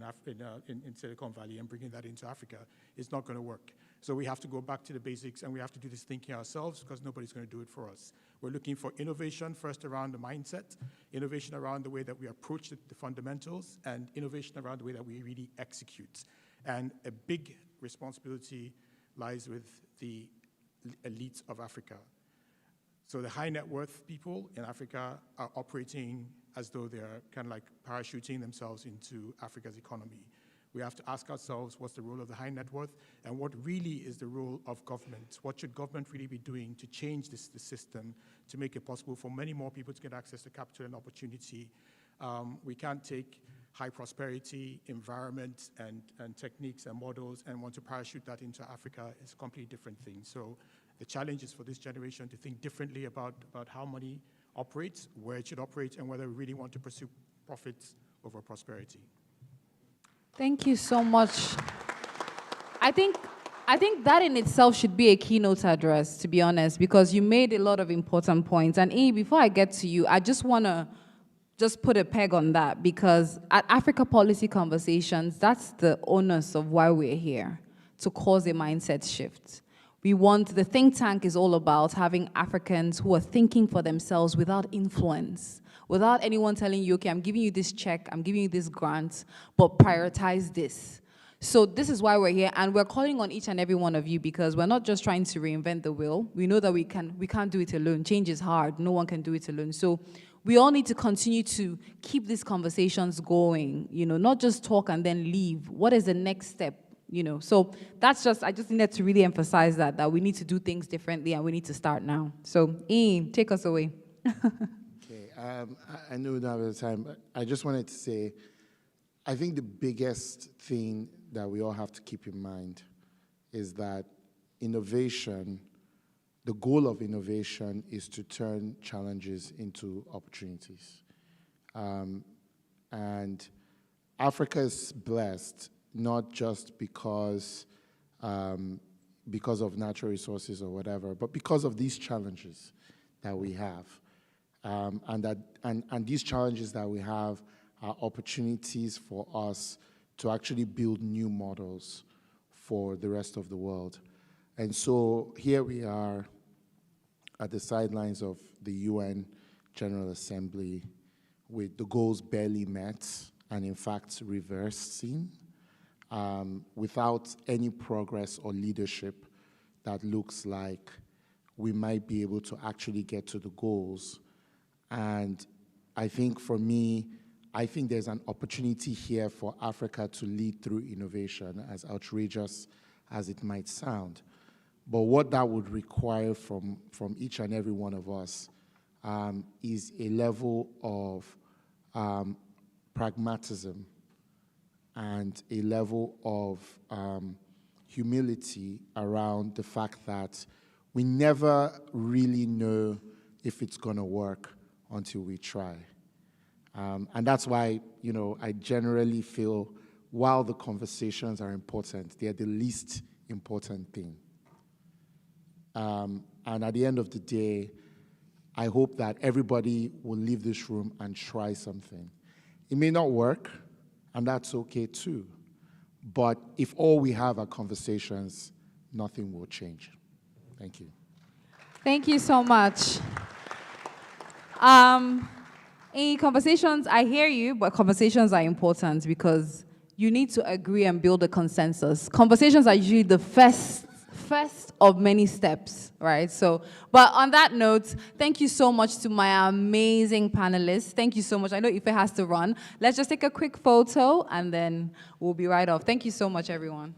in Silicon Valley and bringing that into Africa. It's not going to work. So we have to go back to the basics, and we have to do this thinking ourselves, because nobody's going to do it for us. We're looking for innovation first around the mindset, innovation around the way that we approach the fundamentals, and innovation around the way that we really execute. And a big responsibility lies with the elites of Africa. So the high net worth people in Africa are operating as though they're kind of like parachuting themselves into Africa's economy. We have to ask ourselves what's the role of the high net worth and what really is the role of government. What should government really be doing to change the system to make it possible for many more people to get access to capital and opportunity? We can't take high prosperity, environment, and techniques and models and want to parachute that into Africa. It's a completely different thing. So the challenge is for this generation to think differently about how money operates, where it should operate, and whether we really want to pursue profits over prosperity. Thank you so much. I think that in itself should be a keynote address, to be honest, because you made a lot of important points. And E, before I get to you, I just want to put a peg on that, because at Africa Policy Conversations, that's the onus of why we're here, to cause a mindset shift. The think tank is all about having Africans who are thinking for themselves without influence, without anyone telling you, okay, I'm giving you this check, I'm giving you this grant, but prioritize this. So this is why we're here, and we're calling on each and every one of you, because we're not just trying to reinvent the wheel. We know that we can't do it alone. Change is hard. No one can do it alone. So we all need to continue to keep these conversations going, not just talk and then leave. What is the next step? So I just needed to really emphasize that we need to do things differently and we need to start now. So Ian, take us away. Okay, I know we don't have the time, but I just wanted to say, I think the biggest thing that we all have to keep in mind is that innovation, the goal of innovation is to turn challenges into opportunities. And Africa is blessed not just because of natural resources or whatever, but because of these challenges that we have. And these challenges that we have are opportunities for us to actually build new models for the rest of the world. And so here we are at the sidelines of the UN General Assembly with the goals barely met and in fact reversing, without any progress or leadership that looks like we might be able to actually get to the goals. And I think for me, I think there's an opportunity here for Africa to lead through innovation, as outrageous as it might sound. But what that would require from each and every one of us is a level of pragmatism and a level of humility around the fact that we never really know if it's going to work until we try. And that's why, I generally feel while the conversations are important, they're the least important thing. And at the end of the day, I hope that everybody will leave this room and try something. It may not work, and that's okay too. But if all we have are conversations, nothing will change. Thank you. Thank you so much. In conversations, I hear you, but conversations are important because you need to agree and build a consensus. Conversations are usually the first of many steps, right? So, but on that note, thank you so much to my amazing panelists. Thank you so much. I know Ife has to run. Let's just take a quick photo and then we'll be right off. Thank you so much, everyone.